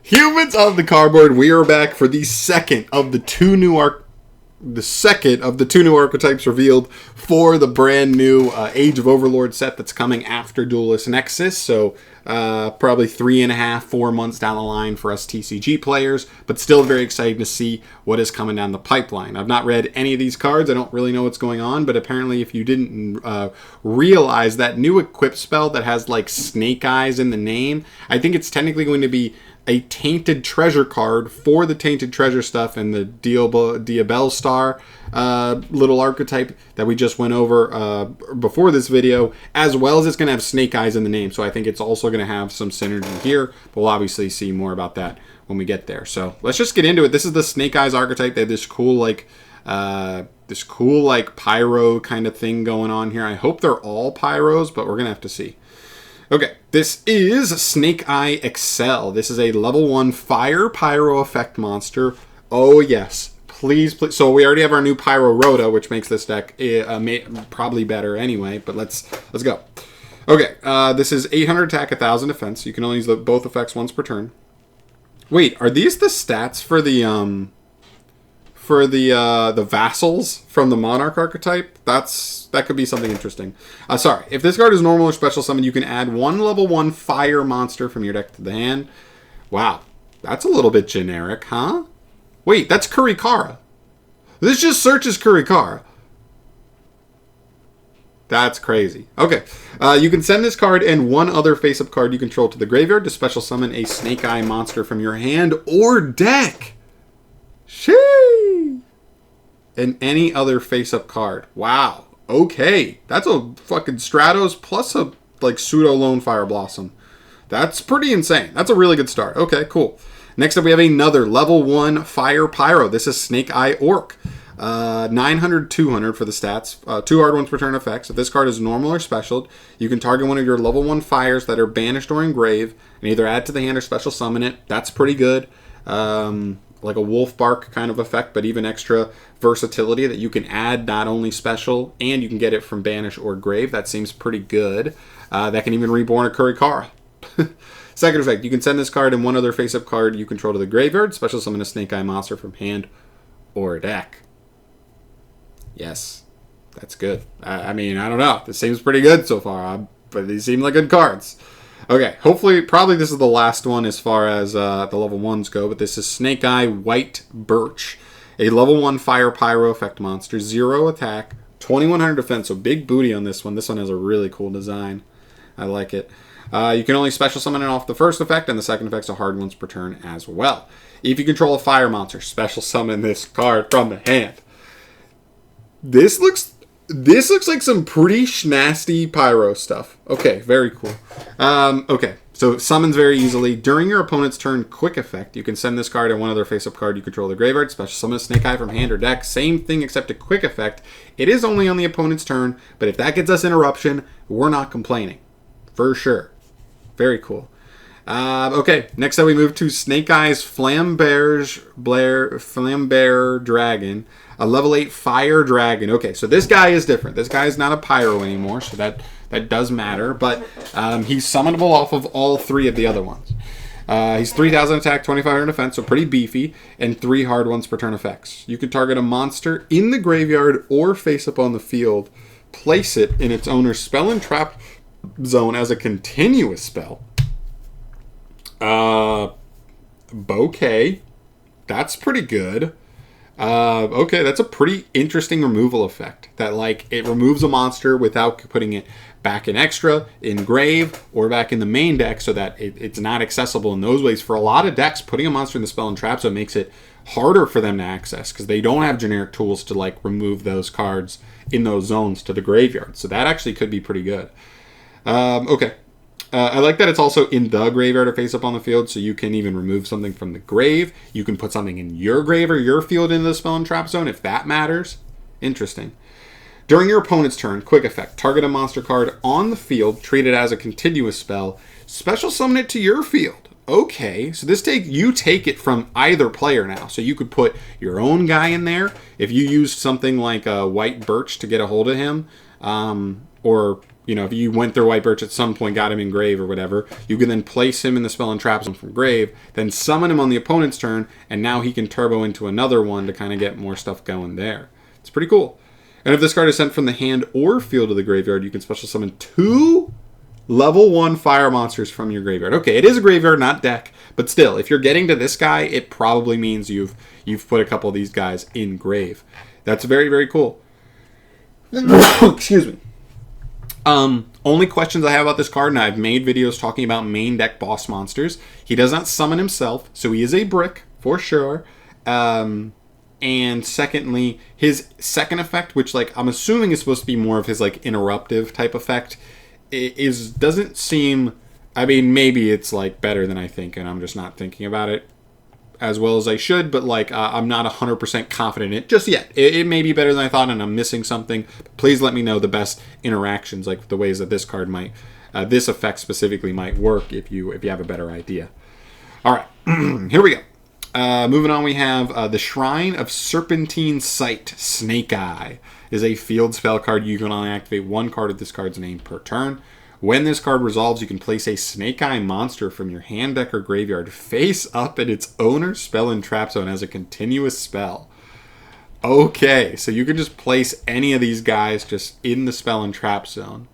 Humans of the Cardboard, we are back for the second of the two new archetypes revealed for the brand new Age of Overlord set that's coming after Duelist Nexus. So probably 3.5-4 months down the line for us TCG players, but still very excited to see what is coming down the pipeline. I've not read any of these cards. I don't really know what's going on, but apparently if you didn't realize, that new equip spell that has like snake eyes in the name, I think it's technically going to be a Tainted Treasure card for the Tainted Treasure stuff and the Diabel Star little archetype that we just went over before this video, as well as it's going to have snake eyes in the name. So I think it's also going to have some synergy here, but we'll obviously see more about that when we get there. So let's just get into it. This is the snake eyes archetype. They have this cool like pyro kind of thing going on here. I hope they're all pyros, but we're going to have to see. Okay, this is Snake Eye Excel. This is a level 1 fire pyro effect monster. Oh yes, please, please. So we already have our new Pyro Rhoda, which makes this deck probably better anyway, but let's go. Okay, this is 800 attack, 1000 defense. You can only use both effects once per turn. Wait, are these the stats for the vassals from the Monarch archetype? That could be something interesting. Sorry, if this card is normal or special summon, you can add one level 1 fire monster from your deck to the hand. Wow, that's a little bit generic, huh? Wait, that's Kurikara. This just searches Kurikara. That's crazy. Okay, you can send this card and one other face-up card you control to the graveyard to special summon a Snake Eye monster from your hand or deck. Sheesh. And any other face-up card. Wow. Okay. That's a fucking Stratos plus a like pseudo Lone Fire Blossom. That's pretty insane. That's a really good start. Okay, cool. Next up we have another level 1 Fire Pyro. This is Snake Eye Orc. 900, 200 for the stats. 2 hard ones per turn effects. If this card is normal or special, you can target one of your level 1 fires that are banished or engraved and either add to the hand or special summon it. That's pretty good. Like a wolf bark kind of effect, but even extra versatility that you can add not only special and you can get it from banish or grave. That seems pretty good. That can even reborn a Kurikara. Second effect, you can send this card and one other face-up card you control to the graveyard. Special summon a Snake Eye monster from hand or deck. Yes, that's good. I mean, I don't know. This seems pretty good so far, but these seem like good cards. Okay, hopefully, probably this is the last one as far as the level 1s go, but this is Snake Eye White Birch. A level 1 Fire Pyro effect monster, 0 attack, 2100 defense, so big booty on this one. This one has a really cool design. I like it. You can only special summon it off the first effect, and the second effect's a hard once per turn as well. If you control a fire monster, special summon this card from the hand. This looks like some pretty nasty pyro stuff. Okay, very cool. Okay, so summons very easily. During your opponent's turn, quick effect. You can send this card and one other face-up card you control the graveyard. Special summon a Snake Eye from hand or deck. Same thing except a quick effect. It is only on the opponent's turn, but if that gets us interruption, we're not complaining. For sure. Very cool. Okay, next up we move to Snake Eye's Flambear Dragon. A level 8 Fire Dragon. Okay, so this guy is different. This guy is not a pyro anymore, so that does matter. But he's summonable off of all 3 of the other ones. He's 3,000 attack, 2,500 defense, so pretty beefy, and 3 hard ones per turn effects. You can target a monster in the graveyard or face up on the field. Place it in its owner's spell and trap zone as a continuous spell. Bouquet. That's pretty good. Okay, that's a pretty interesting removal effect. That, like, it removes a monster without putting it back in extra, in grave, or back in the main deck so that it's not accessible in those ways. For a lot of decks, putting a monster in the spell and trap zone makes it harder for them to access because they don't have generic tools to, like, remove those cards in those zones to the graveyard. So that actually could be pretty good. Okay. I like that it's also in the graveyard or face up on the field, so you can even remove something from the grave. You can put something in your grave or your field into the spell and trap zone if that matters. Interesting. During your opponent's turn, quick effect. Target a monster card on the field, treat it as a continuous spell. Special summon it to your field. Okay, so you take it from either player now. So you could put your own guy in there. If you used something like a White Birch to get a hold of him, or if you went through White Birch at some point, got him in grave or whatever, you can then place him in the spell and trap zone from grave, then summon him on the opponent's turn, and now he can turbo into another one to kind of get more stuff going there. It's pretty cool. And if this card is sent from the hand or field to the graveyard, you can special summon 2 level 1 fire monsters from your graveyard. Okay, it is a graveyard, not deck, but still, if you're getting to this guy, it probably means you've put a couple of these guys in grave. That's very, very cool. Excuse me. Only questions I have about this card, and I've made videos talking about main deck boss monsters. He does not summon himself, so he is a brick, for sure. And secondly, his second effect, which, like, I'm assuming is supposed to be more of his, like, interruptive type effect, doesn't seem... I mean, maybe it's, like, better than I think, and I'm just not thinking about it as well as I should, but, like, I'm not 100% confident in it just yet. It may be better than I thought, and I'm missing something. Please let me know the best interactions, like the ways that this card might... this effect specifically might work if you have a better idea. All right, here we go. Moving on, we have the Shrine of Serpentine Sight, Snake Eye. Is a field spell card. You can only activate 1 card of this card's name per turn. When this card resolves, you can place a Snake Eye monster from your hand, deck, or graveyard face up in its owner's spell and trap zone as a continuous spell. Okay, so you can just place any of these guys just in the spell and trap zone.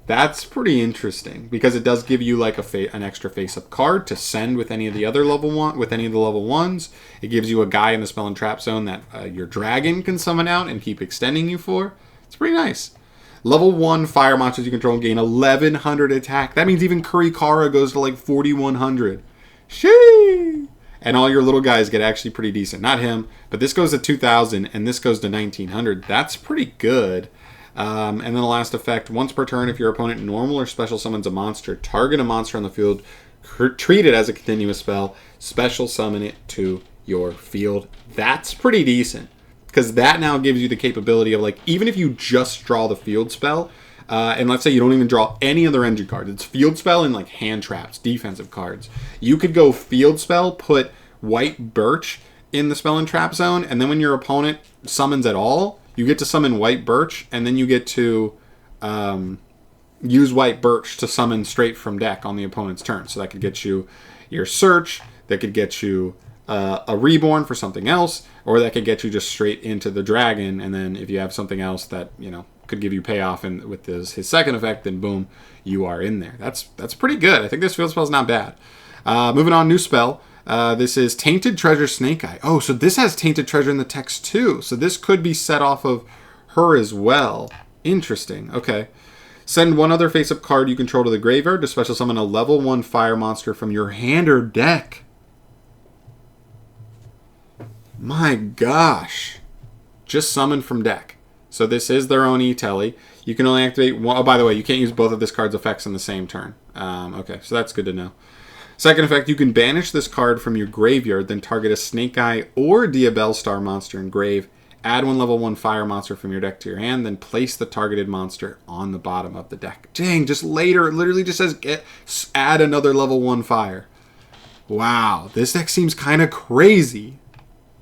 That's pretty interesting because it does give you like an extra face-up card to send with any of the other level 1s. It gives you a guy in the spell and trap zone that your dragon can summon out and keep extending you for. It's pretty nice. Level 1 fire monsters you control gain 1100 attack. That means even Kurikara goes to like 4100. Shee! And all your little guys get actually pretty decent. Not him, but this goes to 2000 and this goes to 1900. That's pretty good. And then the last effect, once per turn, if your opponent normal or special summons a monster, target a monster on the field, treat it as a continuous spell, special summon it to your field. That's pretty decent, because that now gives you the capability of, like, even if you just draw the field spell, and let's say you don't even draw any other engine cards, it's field spell and like hand traps, defensive cards. You could go field spell, put White Birch in the spell and trap zone, and then when your opponent summons at all, you get to summon White Birch, and then you get to use White Birch to summon straight from deck on the opponent's turn. So that could get you your search, that could get you a reborn for something else, or that could get you just straight into the dragon, and then if you have something else that, could give you payoff and with his second effect, then boom, you are in there. That's pretty good. I think this field spell is not bad. Moving on, new spell. This is Tainted Treasure Snake Eye. Oh, so this has Tainted Treasure in the text too. So this could be set off of her as well. Interesting. Okay. Send 1 other face-up card you control to the graveyard to special summon a level 1 fire monster from your hand or deck. My gosh. Just summon from deck. So this is their own E-Telly. You can only activate 1. Oh, by the way, you can't use both of this card's effects in the same turn. Okay, so that's good to know. Second effect, you can banish this card from your graveyard, then target a Snake Eye or Diabellstar monster in grave. Add 1 level 1 fire monster from your deck to your hand, then place the targeted monster on the bottom of the deck. Dang, just later, it literally just says add another level 1 fire. Wow, this deck seems kind of crazy.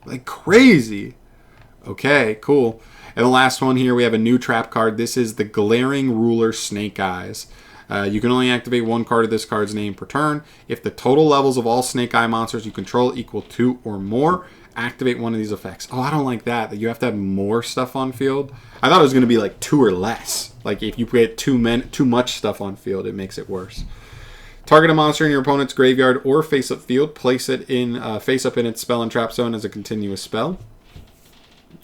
Like crazy. Okay, cool. And the last one here, we have a new trap card. This is the Glaring Ruler Snake Eyes. You can only activate 1 card of this card's name per turn. If the total levels of all Snake Eye monsters you control equal 2 or more, activate 1 of these effects. Oh, I don't like that you have to have more stuff on field. I thought it was going to be like 2 or less. Like if you get too much stuff on field, it makes it worse. Target a monster in your opponent's graveyard or face-up field. Place it in face-up in its spell and trap zone as a continuous spell.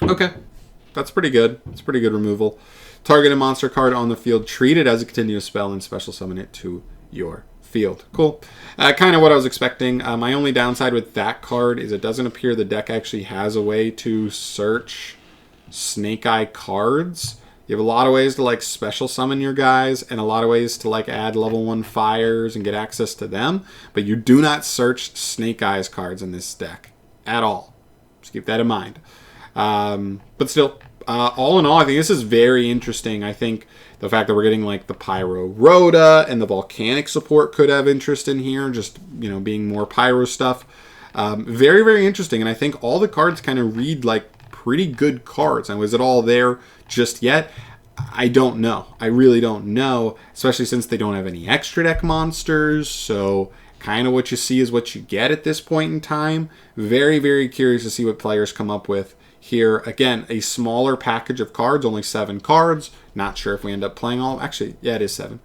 Okay. That's pretty good. It's pretty good removal. Target a monster card on the field, treat it as a continuous spell, and special summon it to your field. Cool. Kind of what I was expecting. My only downside with that card is it doesn't appear the deck actually has a way to search Snake Eye cards. You have a lot of ways to like special summon your guys and a lot of ways to like add level 1 fires and get access to them, but you do not search Snake Eyes cards in this deck at all. Just keep that in mind. But still, all in all, I think this is very interesting. I think the fact that we're getting like the Pyro Rhoda and the Volcanic support could have interest in here, just, being more Pyro stuff. Very, very interesting. And I think all the cards kind of read like pretty good cards. Now, is it all there just yet? I don't know. I really don't know, especially since they don't have any extra deck monsters. So kind of what you see is what you get at this point in time. Very, very curious to see what players come up with here. Again, a smaller package of cards, only 7 cards. Not sure if we end up playing all. Actually, yeah, it is 7.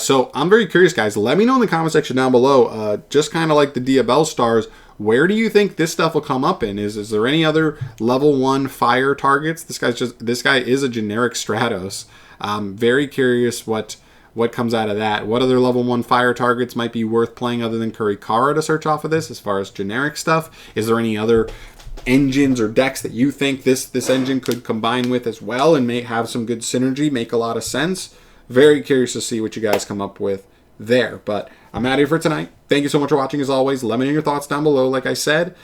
So I'm very curious, guys. Let me know in the comment section down below, just kind of like the Diabell Stars, where do you think this stuff will come up in? Is there any other level 1 fire targets? This guy is a generic Stratos. Very curious what comes out of that. What other level 1 fire targets might be worth playing other than Kurikara to search off of this as far as generic stuff? Is there any other engines or decks that you think this engine could combine with as well and may have some good synergy, make a lot of sense? Very curious to see what you guys come up with there. But I'm out of here for tonight. Thank you so much for watching as always. Let me know your thoughts down below, like I said.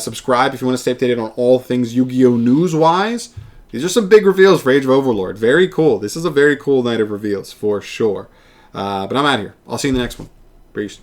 Subscribe if you want to stay updated on all things Yu-Gi-Oh! News-wise. These are some big reveals for Age of Overlord. Very cool. This is a very cool night of reveals for sure. But I'm out of here. I'll see you in the next one. Peace.